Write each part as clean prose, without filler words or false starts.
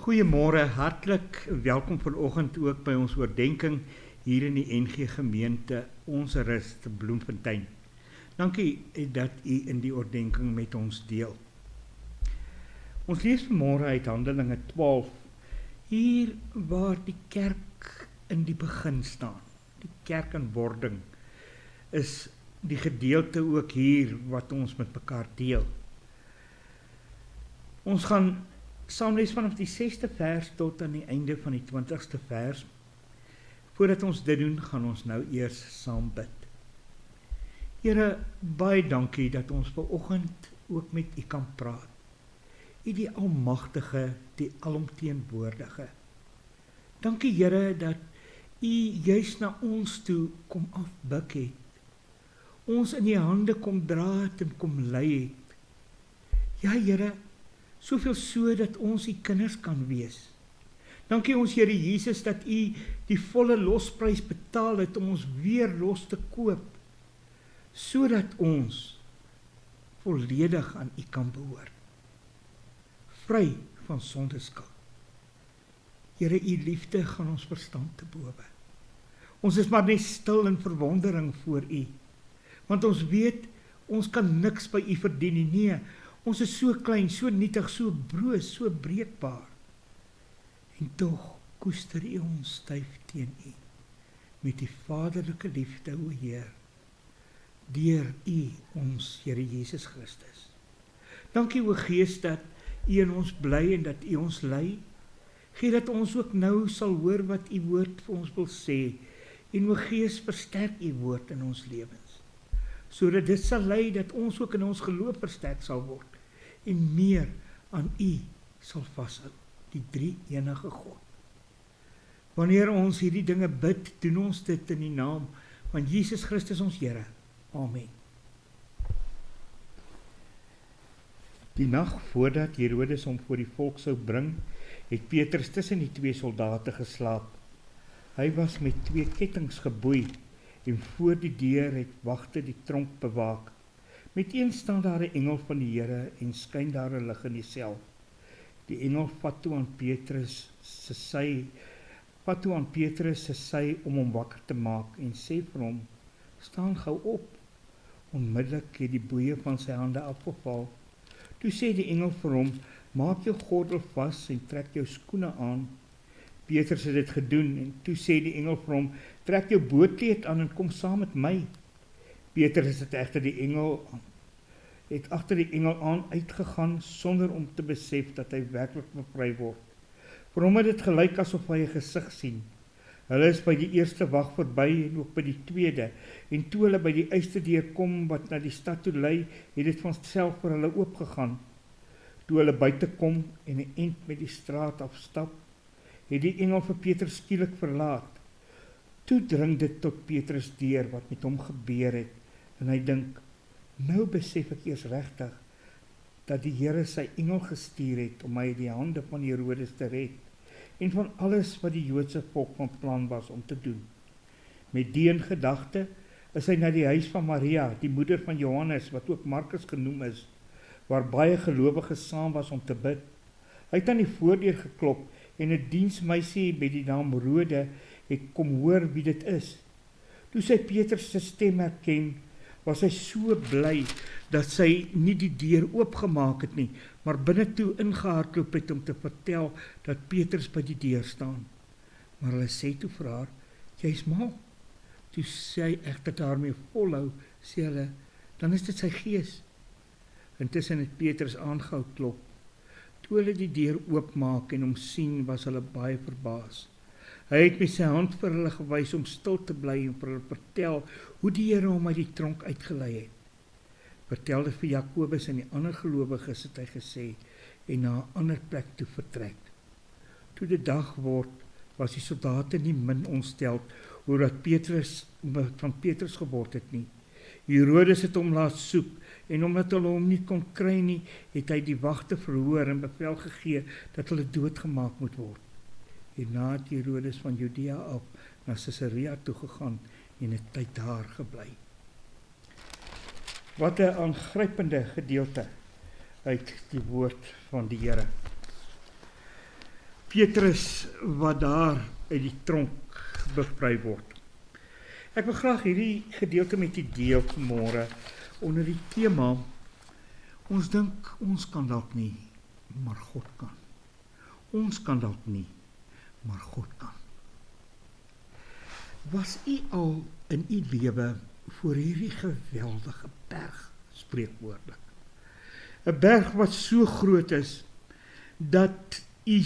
Goeiemôre, hartlik welkom vanoggend ook by ons oordenking hier in die NG Gemeente Ons Rus te Bloemfontein. Dankie dat u in die oordenking met ons deel. Ons lees vanmôre uit Handelinge 12, hier waar die kerk in die begin staan. Die kerk in wording is die gedeelte ook hier wat ons met mekaar deel. Ons gaan saam lees vanaf die 6de vers tot aan die einde van die 20ste vers. Voordat ons dit doen, gaan ons nou eers saam bid. Here, baie dankie dat ons vanoggend ook met u kan praat. U die almagtige, die alomteenwoordige. Dankie Here dat u juis na ons toe kom afbuk het. Ons in die hande kom dra het en kom lei het. Ja Here, soveel so dat ons die kinders kan wees. Dankie ons Here Jesus dat u die volle losprys betaal het om ons weer los te koop, sodat ons volledig aan u kan behoort. Vry van sondeskuld. Here, u liefde gaan ons verstand te bowe. Ons is maar net stil in verwondering voor u, want ons weet, ons kan niks by u verdien nie. Nee, ons is so klein, so nietig, so broos, so breekbaar. En tog koester u ons styf teen u, met die vaderlike liefde, o Heer, deur u ons Here Jesus Christus. Dankie o Gees dat u in ons bly en dat u ons lei. Gee dat ons ook nou sal hoor wat u woord vir ons wil sê, en o Gees versterk u woord in ons lewens, sodat dit sal lei dat ons ook in ons geloof versterk sal word, en meer aan u sal vashou, die drie enige God. Wanneer ons hierdie dinge bid, doen ons dit in die naam van Jesus Christus ons Here. Amen. Die nag voordat Herodes hom voor die volk sou bring, het Petrus tussen die twee soldate geslaap. Hy was met 2 kettinge geboei, en voor die deur het wagte die tronk bewaak. Met een staan daar 'n engel van die Here en skyn daar 'n lig in die sel. Die engel vat toe aan Petrus se sy om hom wakker te maak en sê vir hom, staan gou op. Onmiddellik het die boeie van sy hande afgeval. Toe sê die engel vir hom, maak jou gordel vas en trek jou skoene aan. Petrus het dit gedoen en toe sê die engel vir hom, trek jou boorkleed aan en kom saam met my. Petrus het agter die engel aan uitgegaan sonder om te besef dat hy werklik bevry word. Vir hom het dit gelyk asof hy 'n gesig sien. Hulle is by die eerste wag verby en ook by die tweede, en toe hulle by die uisterdeur kom wat na die stad toe lei, het dit van self vir hulle oopgegaan. Toe hulle buite kom en 'n end met die straat afstap, het die engel vir Petrus skielik verlaat. Toe dring dit tot Petrus deur wat met hom gebeur het, en hy dink, nou besef ek eers regtig dat die Here sy engel gestuur het om my uit die hande van Herodes te red, en van alles wat die Joodse volk van plan was om te doen. Met die in gedagte is hy na die huis van Maria, die moeder van Johannes, wat ook Markus genoem is, waar baie gelowiges saam was om te bid. Hy het aan die voordeur geklop, en 'n diensmeisie met die naam Rode het kom hoor wie dit is. Toe sy Petrus se stem herken, was hy so bly dat sy nie die deur oopgemaak het nie, maar binne toe ingehardloop het om te vertel dat Petrus by die deur staan. Maar hulle sê toe vir haar, jy's mal. Toe sy egter daarmee volhou, sê hulle, dan is dit sy gees. Intussen het Petrus aangehou klop. Toe hulle die deur oopmaak en hom sien, was hulle baie verbaas. Hy het met sy hand vir hulle gewys om stil te bly en vir hulle vertel hoe die Here hom uit die tronk uitgelei het. Vertel dit vir Jakobus en die ander gelowiges, het hy gesê, en na 'n ander plek toe vertrek. Toe dit dag word, was die soldate nie min ontstel oor wat van Petrus geword het nie. Herodes het hom laat soek, en omdat hulle hom nie kon kry nie, het hy die wagte verhoor en bevel gegee dat hulle doodgemaak moet word. Hierna het Herodes van Judea af na Caesarea toegegaan en 'n tyd daar gebly. Wat 'n aangrypende gedeelte uit die woord van die Here. Petrus wat daar uit die tronk bevry word. Ek wil graag hierdie gedeelte met u deel vanmôre onder die tema, ons dink ons kan dalk nie, maar God kan. Ons kan dalk nie, maar God kan. Was u al in u lewe voor hierdie geweldige berg spreekwoordelik? 'n Berg wat so groot is, dat u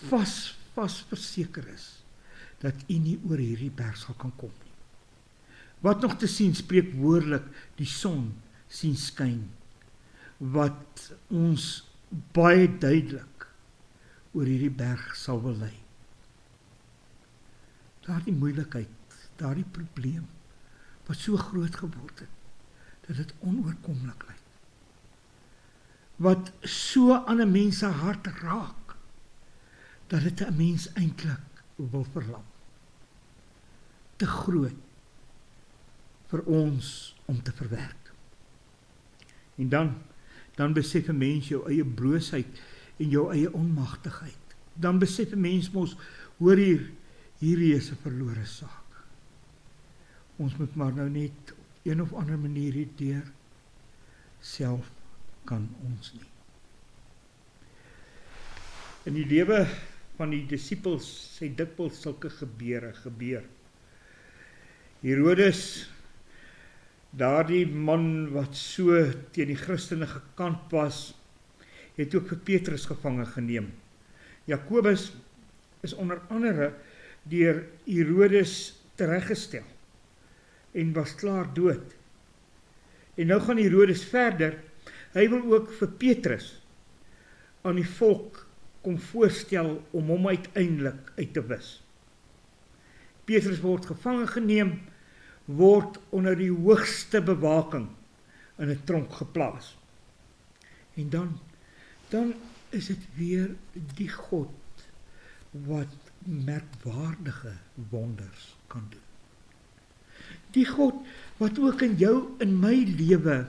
vas verseker is, dat u nie oor hierdie berg sal kan kom nie. Wat nog te sien, spreekwoordelik die son sien skyn, wat ons baie duidelik oor hierdie berg sal wil lei. Daardie moeilikheid, daardie probleem, wat so groot geword het, dat dit onoorkomlik lyk. Wat so aan 'n mens se hart raak, dat dit 'n mens eintlik wil verlam. Te groot vir ons om te verwerk. En dan besef 'n mens jou eie broosheid en jou eie onmagtigheid. Dan besef 'n mens mos, hoor hierdie is 'n verlore saak. Ons moet maar nou net op een of ander manier hierdeur, self kan ons nie. In die lewe van die disippels sê dikwels sulke gebeure gebeur. Herodes, daardie man wat so teen die Christene gekant was, het ook vir Petrus gevange geneem. Jakobus is onder andere deur Herodes tereggestel en was klaar dood. En nou gaan Herodes verder, hy wil ook vir Petrus aan die volk kom voorstel om hom uiteindelik uit te wis. Petrus word gevange geneem, word onder die hoogste bewaking in 'n tronk geplaas. En dan is dit weer die God wat merkwaardige wonders kan doen. Die God wat ook in jou, in my lewe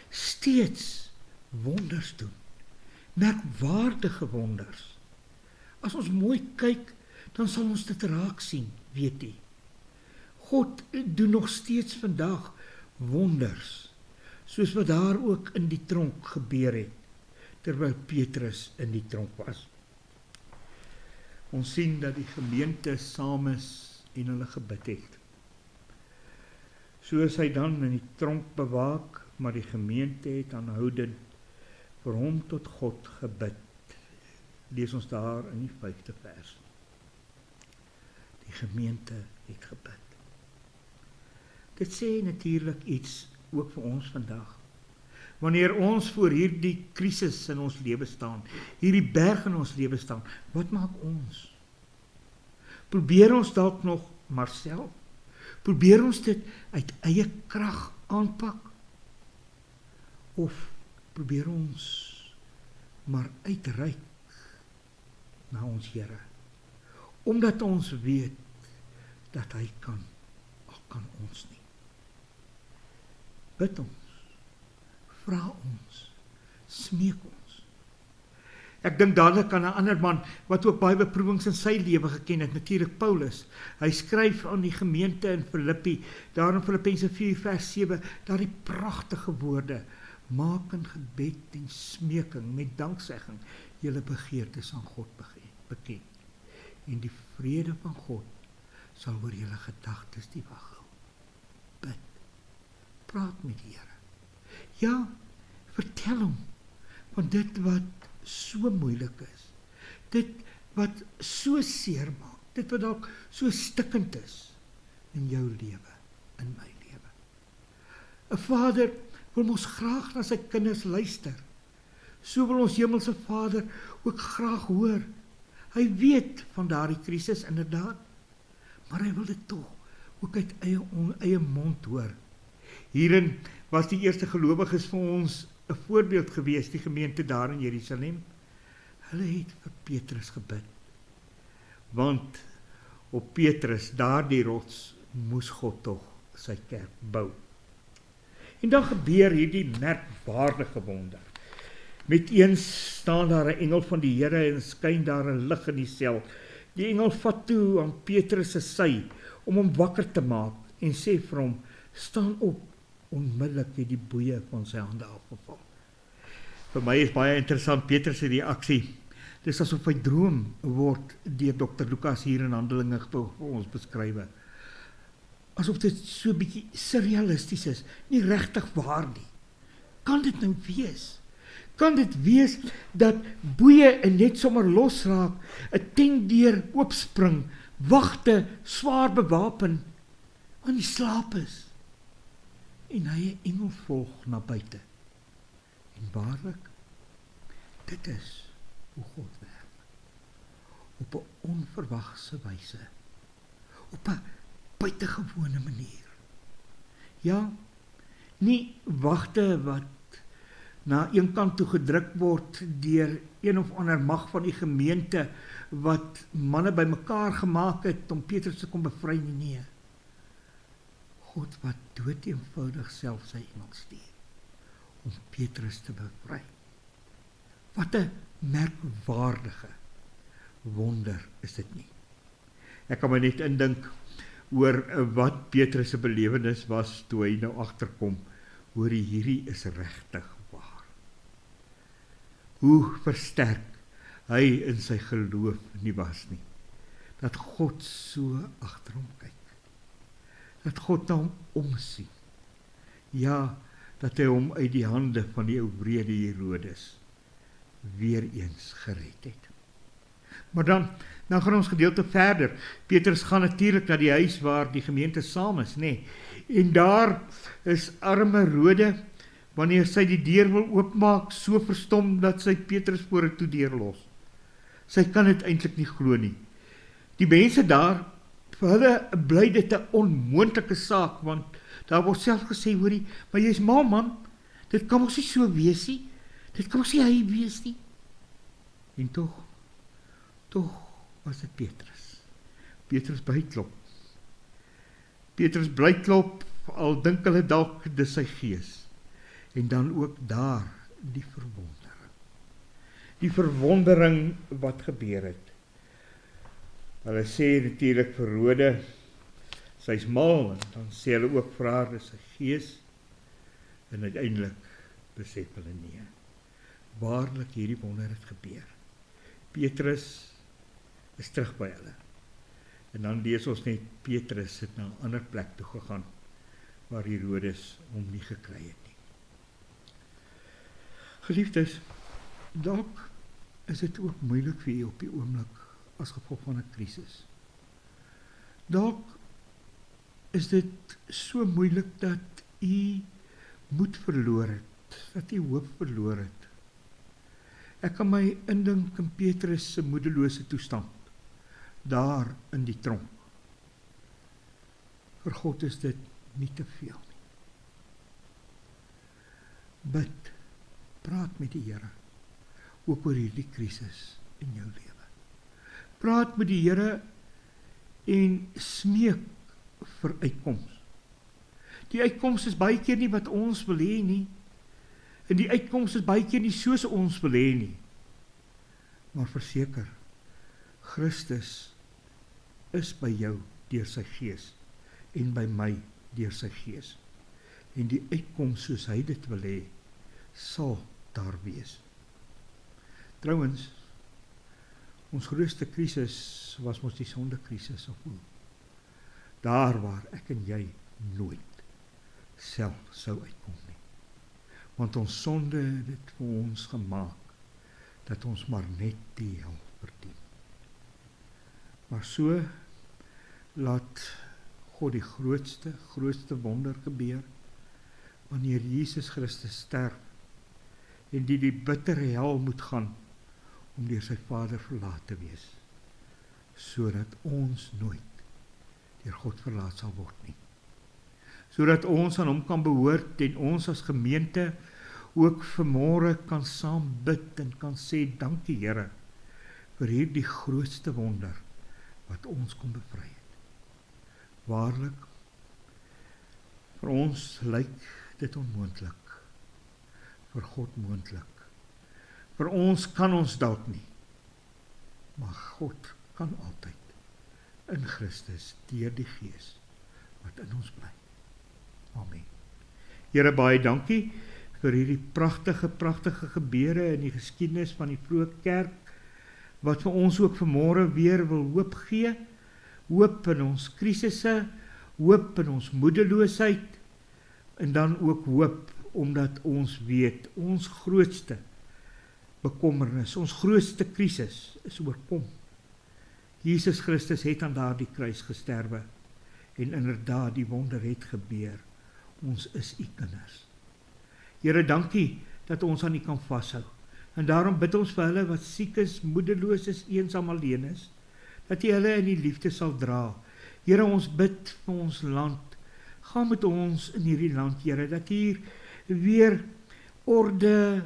steeds wonders doen. Merkwaardige wonders. As ons mooi kyk, dan sal ons dit raak sien, weet jy. God doen nog steeds vandag wonders, soos wat daar ook in die tronk gebeur het, terwyl Petrus in die tronk was. Ons sien dat die gemeente saam is en hulle gebid het. So is hy dan in die tronk bewaak, maar die gemeente het aanhoudend vir hom tot God gebid. Lees ons daar in die 5de vers. Die gemeente het gebid. Dit sê natuurlik iets ook vir ons vandag. Wanneer ons voor hierdie krisis in ons lewe staan, hierdie berg in ons lewe staan, wat maak ons? Probeer ons dalk nog maar self? Probeer ons dit uit eie krag aanpak? Of probeer ons maar uitreik na ons Here? Omdat ons weet dat hy kan, al kan ons nie. Bid ons, vra ons, smeek ons. Ek dink dadelik aan 'n ander man wat ook baie beproewings in sy lewe geken het, natuurlik Paulus. Hy skryf aan die gemeente in Filippi, daar in Filippense 4 vers 7, daardie pragtige woorde: maak in gebed en smeking met danksegging julle begeertes aan God bekend. En die vrede van God sal oor julle gedagtes die wag hou. Bid. Praat met die Here. Ja, vertel hom van dit wat so moeilik is. Dit wat so seer maak. Dit wat dalk so stikkend is in jou lewe, in my lewe. 'n Vader wil mos graag na sy kinders luister. So wil ons hemelse Vader ook graag hoor. Hy weet van daardie krisis inderdaad, maar hy wil dit tog ook uit eie mond hoor. Hierin was die eerste gelowiges vir ons 'n voorbeeld gewees, die gemeente daar in Jerusalem. Hulle het vir Petrus gebid, want op Petrus, daardie rots, moes God tog sy kerk bou. En dan gebeur hierdie merkwaardige wonder. Met eens staan daar 'n engel van die Here en skyn daar 'n lig in die sel. Die engel vat toe aan Petrus se sy om hom wakker te maak en sê vir hom, staan op. Onmiddellik het die boeie van sy hande afgeval. Vir my is baie interessant Petrus se reaksie. Dis asof hy droom word deur Dr. Lukas hier in Handelinge vir ons beskryf. Asof dit so 'n bietjie surrealisties is, nie regtig waar nie. Kan dit nou wees? Kan dit wees dat boeie en net sommer losraak, 'n tentdeur oopspring, wagte swaar bewapen aan die slaap is en hy 'n engel volg na buite? En waarlik, dit is hoe God werk. Op 'n onverwagse wyse. Op 'n buitengewone manier. Ja, nie wagte wat na een kant toe gedruk word deur een of ander mag van die gemeente wat manne bymekaar gemaak het om Petrus te kom bevry nie. Nee. God wat doeteenvoudig self sy engel stuur om Petrus te bevry. Wat 'n merkwaardige wonder is dit nie. Ek kan my net indink oor wat Petrus se belewenis was toe hy nou agterkom, hoor hierdie is regtig waar. Hoe versterk hy in sy geloof nie was nie, dat God so agter hom kyk, dat God na hom omsien, ja, dat hy hom uit die hande van die ou wrede Herodes weer eens gered het. Maar dan gaan ons gedeelte verder. Petrus gaan natuurlik na die huis waar die gemeente saam is, nê. En daar is arme Rode, wanneer sy die deur wil oopmaak, so verstom dat sy Petrus vorentoe deurlos. Sy kan dit eintlik nie glo nie. Die mense daar, vir hulle bly dit 'n onmoontlike saak, want daar word self gesê, hoorie, maar jy's mal man, dit kan mos nie so wees nie, dit kan mos nie hy wees nie. En tog was dit Petrus. Petrus bly klop. Petrus bly klop, al dink hulle dalk dis sy gees. En dan ook daar die verwondering. Die verwondering wat gebeur het. Hulle sê natuurlik vir Rode, sy's mal, en dan sê hulle ook vir haar, dis sy gees, en uiteindelik besef hulle nie. Waarlik hierdie wonder het gebeur. Petrus is terug by hulle. En dan lees ons net, Petrus het na 'n ander plek toe gegaan, waar Herodes hom nie gekry het nie. Geliefdes, dalk is dit ook moeilik vir u op die oomblik, as gevolg van 'n krisis. Dalk is dit so moeilik dat u moed verloor het, dat u hoop verloor het. Ek kan my indink in Petrus se moedelose toestand, daar in die tronk. Vir God is dit nie te veel nie. Bid, praat met die Here, ook oor hierdie krisis in jou lewe. Praat met die Here en smeek vir uitkoms. Die uitkoms is baie keer nie wat ons wil hê nie, en die uitkoms is baie keer nie soos ons wil hê nie. Maar verseker, Christus is by jou deur sy gees, en by my deur sy gees. En die uitkoms soos hy dit wil hê, sal daar wees. Trouwens, ons grootste krisis was mos die sondekrisis, of hoe? Daar waar ek en jy nooit self sou uitkom nie. Want ons sonde het dit vir ons gemaak, dat ons maar net die hel verdien. Maar so laat God die grootste wonder gebeur, wanneer Jesus Christus sterf, en die bittere hel moet gaan, om deur sy Vader verlaat te wees, sodat ons nooit deur God verlaat sal word nie. Sodat ons aan hom kan behoort, en ons as gemeente ook vanmôre kan saam bid en kan sê, dankie Here, vir hierdie grootste wonder, wat ons kon bevry het. Waarlik, vir ons lyk dit onmoontlik, vir God moontlik. Vir ons kan ons dalk nie, maar God kan altyd in Christus deur die Gees wat in ons bly. Amen. Here, baie dankie vir hierdie pragtige gebeure in die geskiedenis van die vroeë kerk, wat vir ons ook vanmôre weer wil hoop gee, hoop in ons krisisse, hoop in ons moedeloosheid, en dan ook hoop, omdat ons weet, ons grootste bekommernis, ons grootste krisis is oorkom. Jesus Christus het aan daardie kruis gesterwe, en inderdaad die wonder het gebeur. Ons is u kinders. Here, dankie dat ons aan u kan vashou. En daarom bid ons vir hulle wat siek is, moedeloos is, eensaam alleen is, dat u hulle in die liefde sal dra. Here, ons bid vir ons land. Gaan met ons in hierdie land, Here, dat hier weer orde,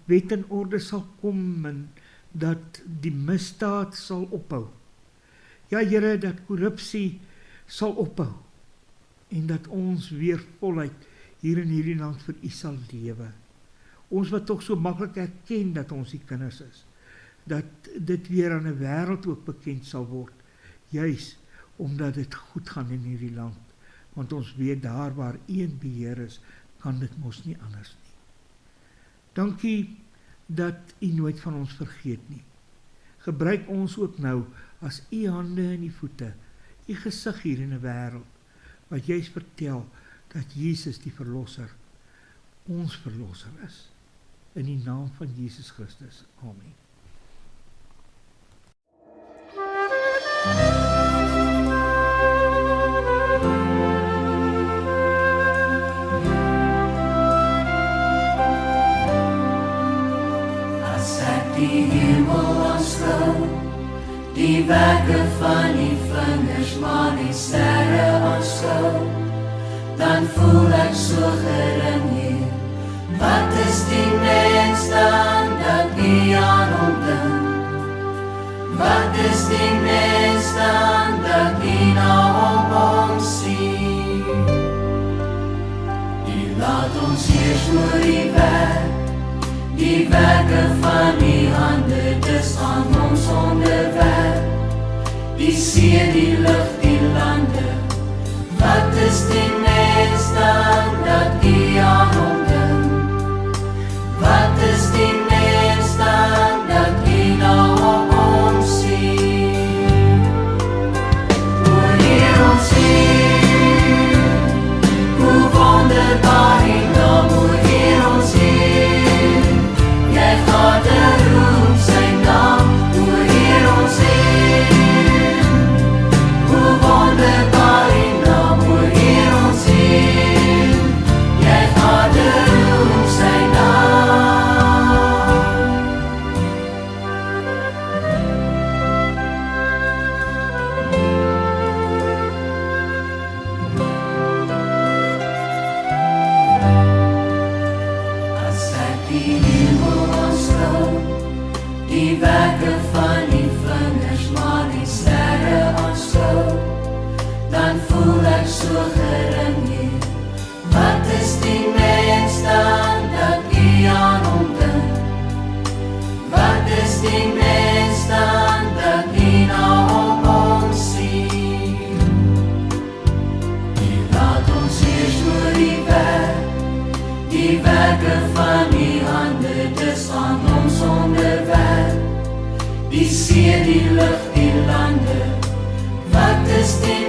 wet en orde sal kom, en dat die misdaad sal ophou. Ja, Here, dat korrupsie sal ophou, en dat ons weer voluit hier in hierdie land vir u sal lewe. Ons wat toch so maklik erken dat ons die kinders is, dat dit weer aan 'n wêreld ook bekend sal word, juis omdat dit goed gaan in hierdie land, want ons weet daar waar een beheer is, kan dit mos nie anders nie. Dankie dat u nooit van ons vergeet nie. Gebruik ons ook nou as u hande en die voete, u gesig hier in 'n wêreld, wat juist vertel dat Jesus die verlosser, ons verlosser is. In die naam van Jesus Christus. Amen. As ek die hemel aanskou, die werke van die vingers, maar die sterre aanskou, dan voel ek so gering hier. Wat is die mens dan dat nie aan hom dink? Wat is die mens dan dat nie na hom omsien? Die laat ons heers oor die werke van die hande, dis aan ons onderwerp. Die see, die lug, die lande. Wat is die mens dan dat nie aan hom dink? Wat is die mens dan dat nie na hom omsien? Oor hier ons hier, hoe wonderbaar die naam, oor hier ons hier, jy gaat roem sy naam, oor hier ons hier, hoe wonderbaar die naam, oor hier ons hier, jy gaat roem sy naam. Die werke van die vingers, maar die sterre aanskou, dan voel ek so gering hier. Wat is die mens dan dat nie aan hom dink? Wat is die mens dan dat nie na hom omsien? Die laat ons heers oor die werke van die hande, dis aan ons onderwerp. Die see, die lug, die lande. Wat is die